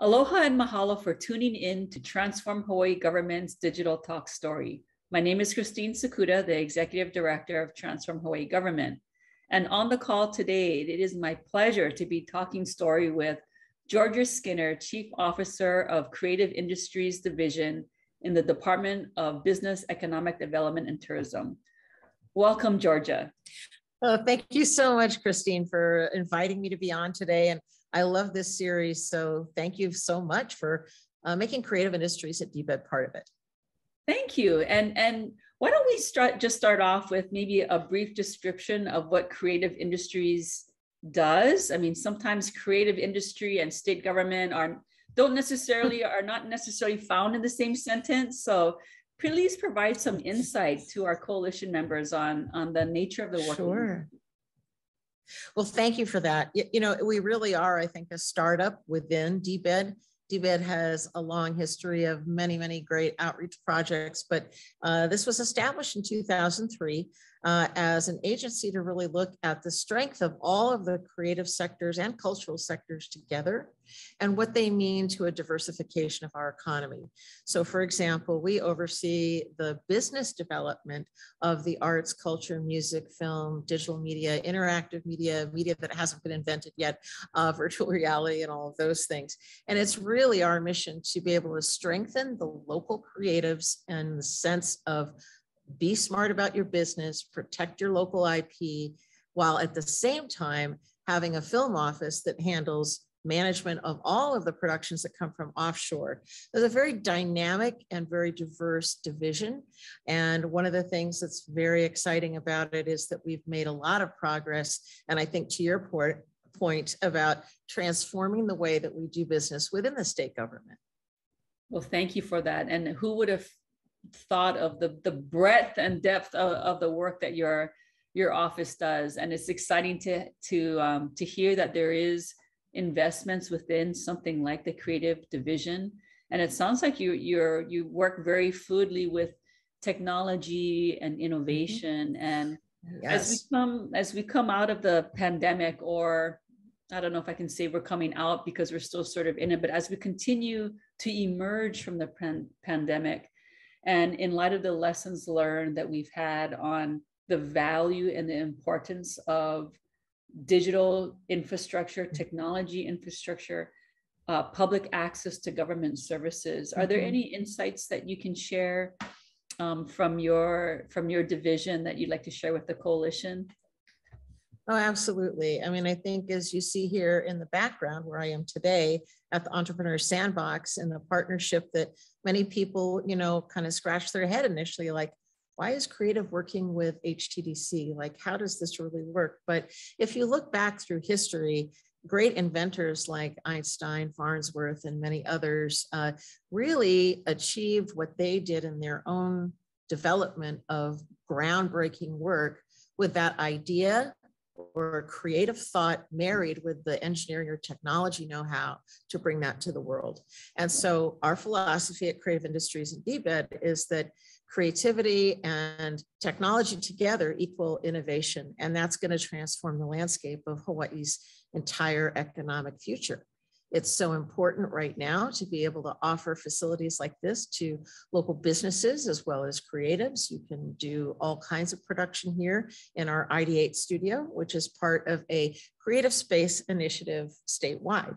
Aloha and mahalo for tuning in to Transform Hawaii Government's Digital Talk Story. My name is Christine Sakuda, the Executive Director of Transform Hawaii Government. And on the call today, it is my pleasure to be talking story with Georja Skinner, Chief Officer of Creative Industries Division in the Department of Business, Economic Development, and Tourism. Welcome, Georja. Oh, thank you so much, Christine, for inviting me to be on today. And I love this series, so thank you so much for making creative industries at DBEDT part of it. Thank you. And why don't we start off with maybe a brief description of what creative industries does? I mean, sometimes creative industry and state government are not necessarily found in the same sentence. So please provide some insight to our coalition members on the nature of the work. Sure. Well, thank you for that. You know, we really are, I think, a startup within DBEDT. DBEDT has a long history of many, many great outreach projects, but this was established in 2003 as an agency to really look at the strength of all of the creative sectors and cultural sectors together and what they mean to a diversification of our economy. So, for example, we oversee the business development of the arts, culture, music, film, digital media, interactive media, media that hasn't been invented yet, virtual reality and all of those things. And it's really our mission to be able to strengthen the local creatives in the sense of be smart about your business, protect your local IP, while at the same time having a film office that handles management of all of the productions that come from offshore. There's a very dynamic and very diverse division. And one of the things that's very exciting about it is that we've made a lot of progress. And I think to your point about transforming the way that we do business within the state government. Well, thank you for that. And who would have thought of the breadth and depth of the work that your office does? And it's exciting to hear that there is investments within something like the creative division. And it sounds like you work very fluidly with technology and innovation. And yes, as we come out of the pandemic, or I don't know if I can say we're coming out because we're still sort of in it, but as we continue to emerge from the pandemic, and in light of the lessons learned that we've had on the value and the importance of digital infrastructure, technology infrastructure, public access to government services, are there any insights that you can share from your division that you'd like to share with the coalition? Oh, absolutely. I mean, I think as you see here in the background where I am today at the Entrepreneur Sandbox, and the partnership that many people, you know, kind of scratch their head initially, like, why is creative working with HTDC? Like, how does this really work? But if you look back through history, great inventors like Einstein, Farnsworth, and many others really achieved what they did in their own development of groundbreaking work with that idea or creative thought married with the engineering or technology know-how to bring that to the world. And so our philosophy at Creative Industries and DBEDT is that creativity and technology together equal innovation. And that's going to transform the landscape of Hawaii's entire economic future. It's so important right now to be able to offer facilities like this to local businesses as well as creatives. You can do all kinds of production here in our Ideate studio, which is part of a creative space initiative statewide.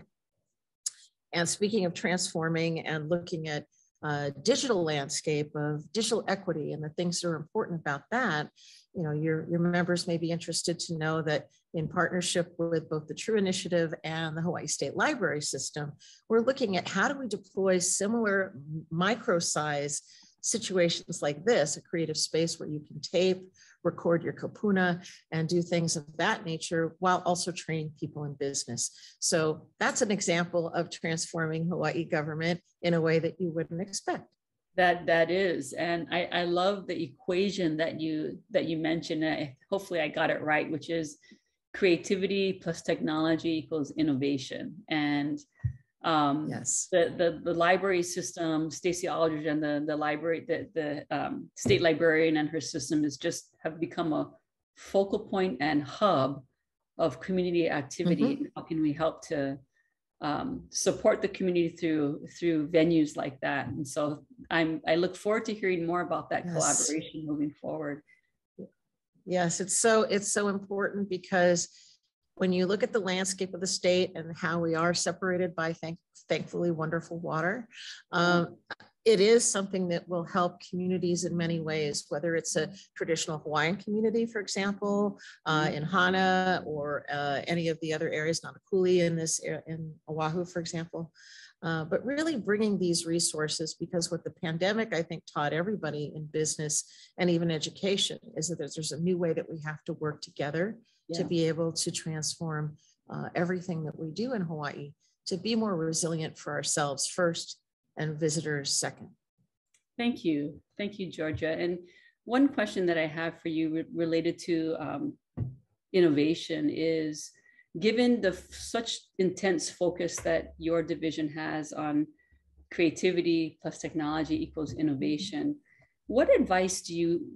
And speaking of transforming and looking at digital landscape of digital equity and the things that are important about that, you know, your members may be interested to know that in partnership with both the True Initiative and the Hawaii State Library System, we're looking at how do we deploy similar micro-size situations like this, a creative space where you can tape, record your kapuna, and do things of that nature while also training people in business. So that's an example of transforming Hawaii government in a way that you wouldn't expect. That is, and I love the equation that you mentioned. Hopefully I got it right, which is creativity plus technology equals innovation. And yes, the library system, Stacey Aldridge and the library, the state librarian and her system have become a focal point and hub of community activity. How can we help to support the community through venues like that. And so I look forward to hearing more about that collaboration moving forward. Yes, it's so important, because when you look at the landscape of the state and how we are separated by thankfully wonderful water, it is something that will help communities in many ways, whether it's a traditional Hawaiian community, for example, in Hana, or any of the other areas, Nanakuli in Oahu, for example. But really bringing these resources, because what the pandemic, I think, taught everybody in business and even education is that there's a new way that we have to work together to be able to transform everything that we do in Hawaii to be more resilient for ourselves first and visitors second. Thank you. Thank you, Georgia. And one question that I have for you related to innovation is, given the intense focus that your division has on creativity plus technology equals innovation, what advice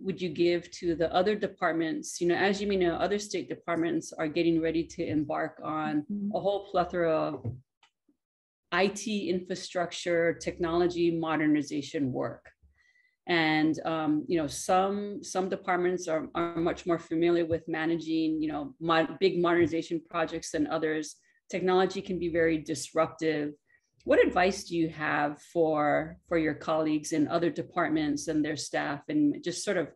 would you give to the other departments? As you may know, other state departments are getting ready to embark on a whole plethora of IT infrastructure, technology modernization work. And some departments are much more familiar with managing big modernization projects than others. Technology can be very disruptive. What advice do you have for your colleagues in other departments and their staff, and just sort of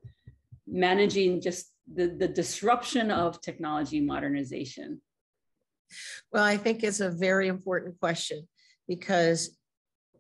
managing just the disruption of technology modernization? Well, I think it's a very important question, because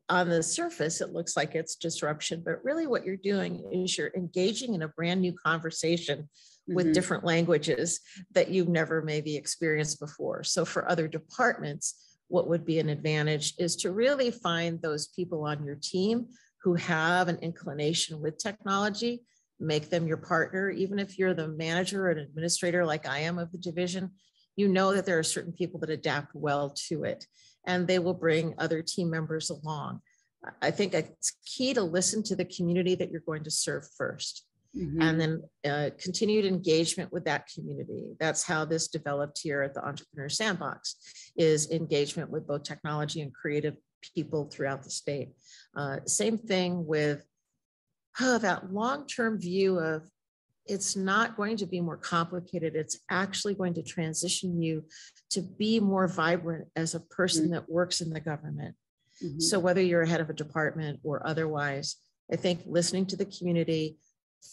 on the surface, it looks like it's disruption, but really what you're doing is you're engaging in a brand new conversation with different languages that you've never maybe experienced before. So for other departments, what would be an advantage is to really find those people on your team who have an inclination with technology, make them your partner. Even if you're the manager or an administrator like I am of the division, you know that there are certain people that adapt well to it, and they will bring other team members along. I think it's key to listen to the community that you're going to serve first. And then continued engagement with that community. That's how this developed here at the Entrepreneur Sandbox, is engagement with both technology and creative people throughout the state. Same thing with that long-term view of, it's not going to be more complicated. It's actually going to transition you to be more vibrant as a person that works in the government. So whether you're head of a department or otherwise, I think listening to the community,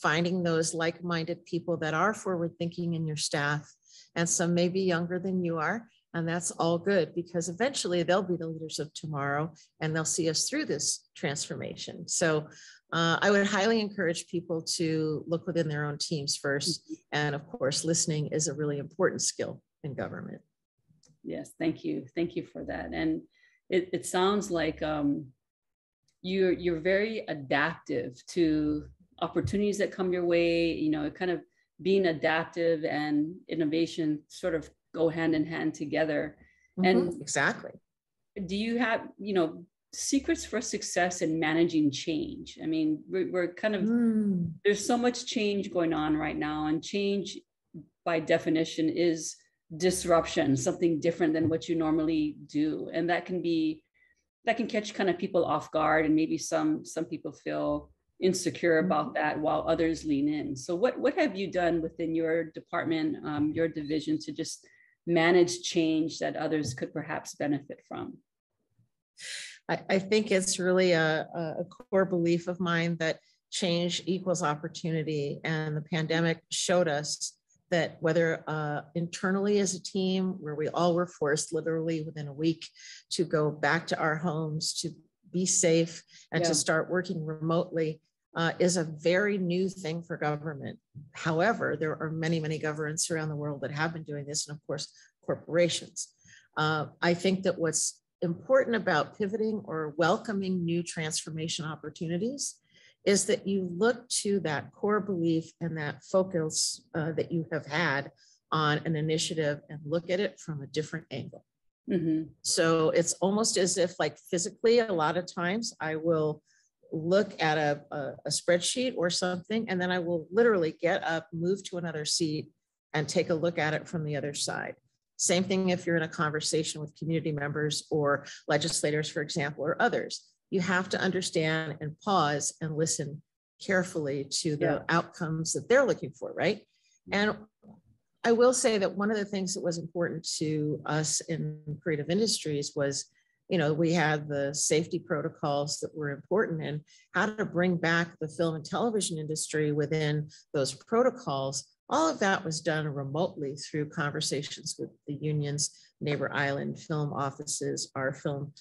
finding those like-minded people that are forward-thinking in your staff, and some may be younger than you are, and that's all good, because eventually they'll be the leaders of tomorrow and they'll see us through this transformation. So I would highly encourage people to look within their own teams first. And of course, listening is a really important skill in government. Yes, thank you. Thank you for that. And it sounds like you're very adaptive to opportunities that come your way, kind of being adaptive and innovation sort of go hand in hand together. And exactly. Do you have, secrets for success in managing change? I mean, we're kind of, there's so much change going on right now, and change by definition is disruption, something different than what you normally do. And that can catch kind of people off guard, and maybe some people feel insecure about that while others lean in. So what have you done within your department, your division, to just manage change that others could perhaps benefit from? I think it's really a core belief of mine that change equals opportunity. And the pandemic showed us that whether internally as a team, where we all were forced literally within a week to go back to our homes, to be safe, and to start working remotely, is a very new thing for government. However, there are many, many governments around the world that have been doing this, and of course, corporations. I think that what's important about pivoting or welcoming new transformation opportunities is that you look to that core belief and that focus that you have had on an initiative and look at it from a different angle. So it's almost as if, like, physically, a lot of times I will look at a spreadsheet or something, and then I will literally get up, move to another seat, and take a look at it from the other side. Same thing if you're in a conversation with community members or legislators, for example, or others. You have to understand and pause and listen carefully to the outcomes that they're looking for, right? And I will say that one of the things that was important to us in creative industries was, you know, we had the safety protocols that were important and how to bring back the film and television industry within those protocols. All of that was done remotely through conversations with the unions, Neighbor Island film offices, our film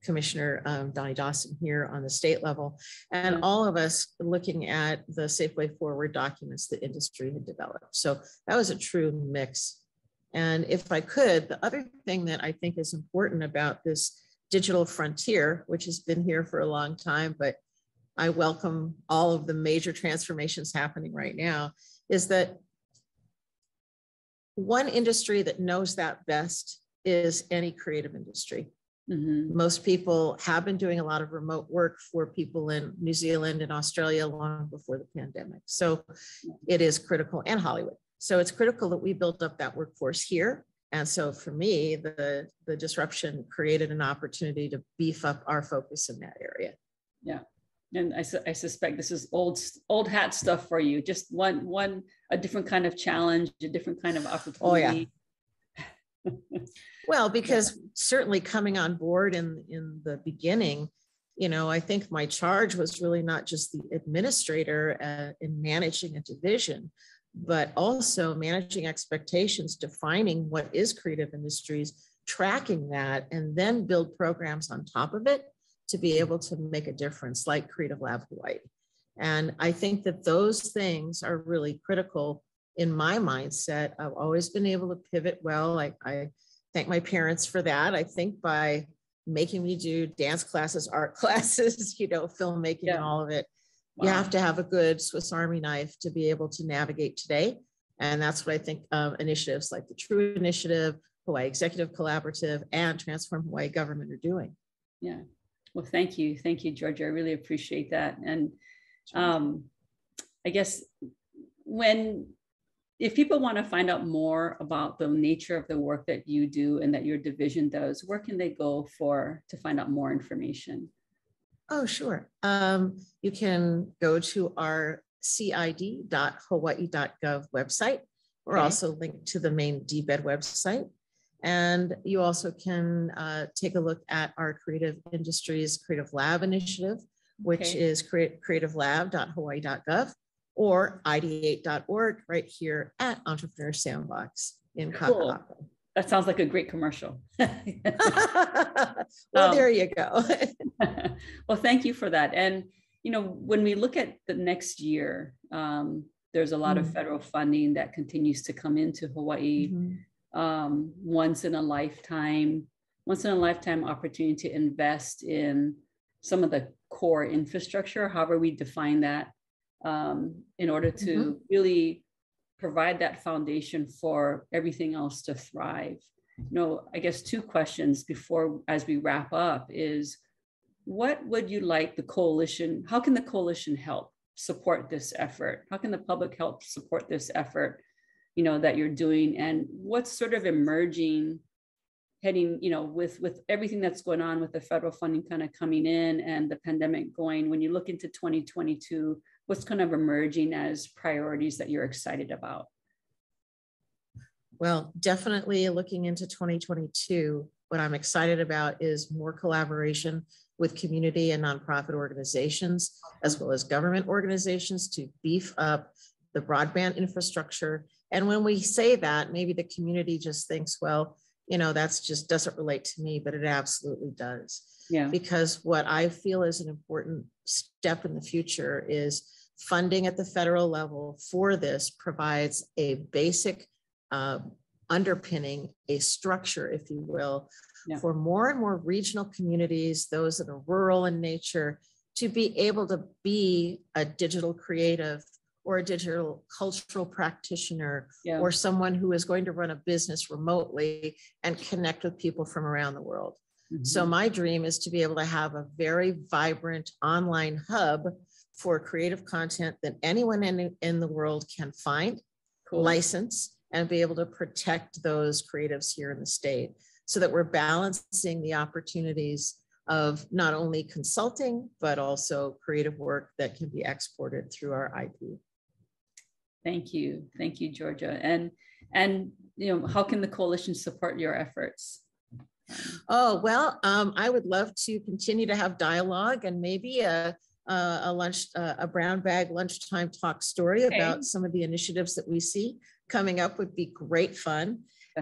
commissioner, Donnie Dawson here on the state level, and all of us looking at the Safe Way Forward documents that industry had developed. So that was a true mix. And if I could, the other thing that I think is important about this digital frontier, which has been here for a long time, but I welcome all of the major transformations happening right now, is that one industry that knows that best is any creative industry. Mm-hmm. Most people have been doing a lot of remote work for people in New Zealand and Australia long before the pandemic. So it is critical, and Hollywood. So it's critical that we build up that workforce here. And so for me, the disruption created an opportunity to beef up our focus in that area. Yeah. And I suspect this is old hat stuff for you. Just a different kind of challenge, a different kind of opportunity. Oh, yeah. Well, because certainly coming on board in the beginning, you know, I think my charge was really not just the administrator in managing a division, but also managing expectations, defining what is creative industries, tracking that, and then build programs on top of it to be able to make a difference, like Creative Lab Hawaii. And I think that those things are really critical in my mindset. I've always been able to pivot well. I thank my parents for that. I think by making me do dance classes, art classes, you know, filmmaking and all of it. Wow. You have to have a good Swiss Army knife to be able to navigate today. And that's what I think initiatives like the True Initiative, Hawaii Executive Collaborative, and Transform Hawaii Government are doing. Yeah. Well, thank you. Thank you, Georgia. I really appreciate that. And I guess if people want to find out more about the nature of the work that you do and that your division does, where can they go to find out more information? Oh, sure. You can go to our cid.hawaii.gov website. We're also linked to the main DBED website. And you also can take a look at our Creative Industries Creative Lab initiative, which is creativelab.hawaii.gov, or ideate.org right here at Entrepreneur Sandbox in Kaka'ako. That sounds like a great commercial. Well, there you go. Well, thank you for that. And, you know, when we look at the next year, there's a lot of federal funding that continues to come into Hawaii. Once in a lifetime opportunity to invest in some of the core infrastructure, however we define that, in order to really provide that foundation for everything else to thrive. You know, I guess two questions as we wrap up is, what would you like the coalition, how can the coalition help support this effort? How can the public help support this effort, you know, that you're doing? And what's sort of emerging heading, you know, with everything that's going on with the federal funding kind of coming in and the pandemic going, when you look into 2022, what's kind of emerging as priorities that you're excited about? Well, definitely looking into 2022, what I'm excited about is more collaboration with community and nonprofit organizations, as well as government organizations, to beef up the broadband infrastructure. And when we say that, maybe the community just thinks, well, you know, that's just doesn't relate to me, but it absolutely does. Yeah. Because what I feel is an important step in the future is funding at the federal level for this provides a basic underpinning, a structure, if you will, for more and more regional communities, those that are rural in nature, to be able to be a digital creative or a digital cultural practitioner, or someone who is going to run a business remotely and connect with people from around the world. So my dream is to be able to have a very vibrant online hub for creative content that anyone in the world can find, license, and be able to protect those creatives here in the state so that we're balancing the opportunities of not only consulting, but also creative work that can be exported through our IP. Thank you, Georgia. And you know, how can the coalition support your efforts? Oh well, I would love to continue to have dialogue and maybe a brown bag lunchtime talk story about some of the initiatives that we see coming up would be great fun.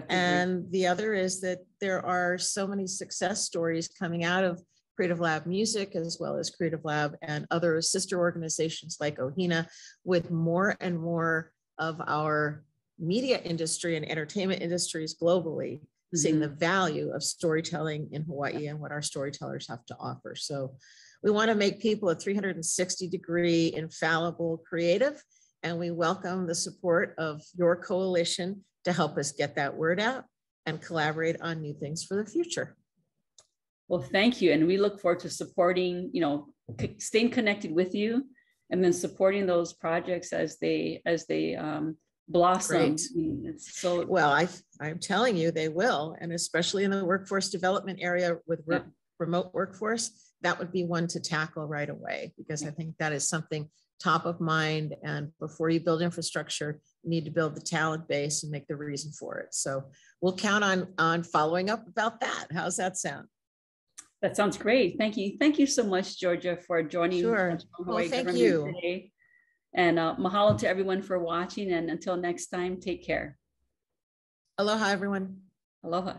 And the other is that there are so many success stories coming out of Creative Lab Music, as well as Creative Lab and other sister organizations like OHINA, with more and more of our media industry and entertainment industries globally seeing the value of storytelling in Hawaii and what our storytellers have to offer. So we want to make people a 360-degree infallible creative, and we welcome the support of your coalition to help us get that word out and collaborate on new things for the future. Well, thank you. And we look forward to supporting, you know, staying connected with you and then supporting those projects as they blossom. So well, I'm telling you, they will. And especially in the workforce development area with remote workforce, that would be one to tackle right away, because I think that is something top of mind. And before you build infrastructure, you need to build the talent base and make the reason for it. So we'll count on following up about that. How's that sound? That sounds great. Thank you. Thank you so much, Georgia, for joining Well, thank you today. And mahalo to everyone for watching. And until next time, take care. Aloha, everyone. Aloha.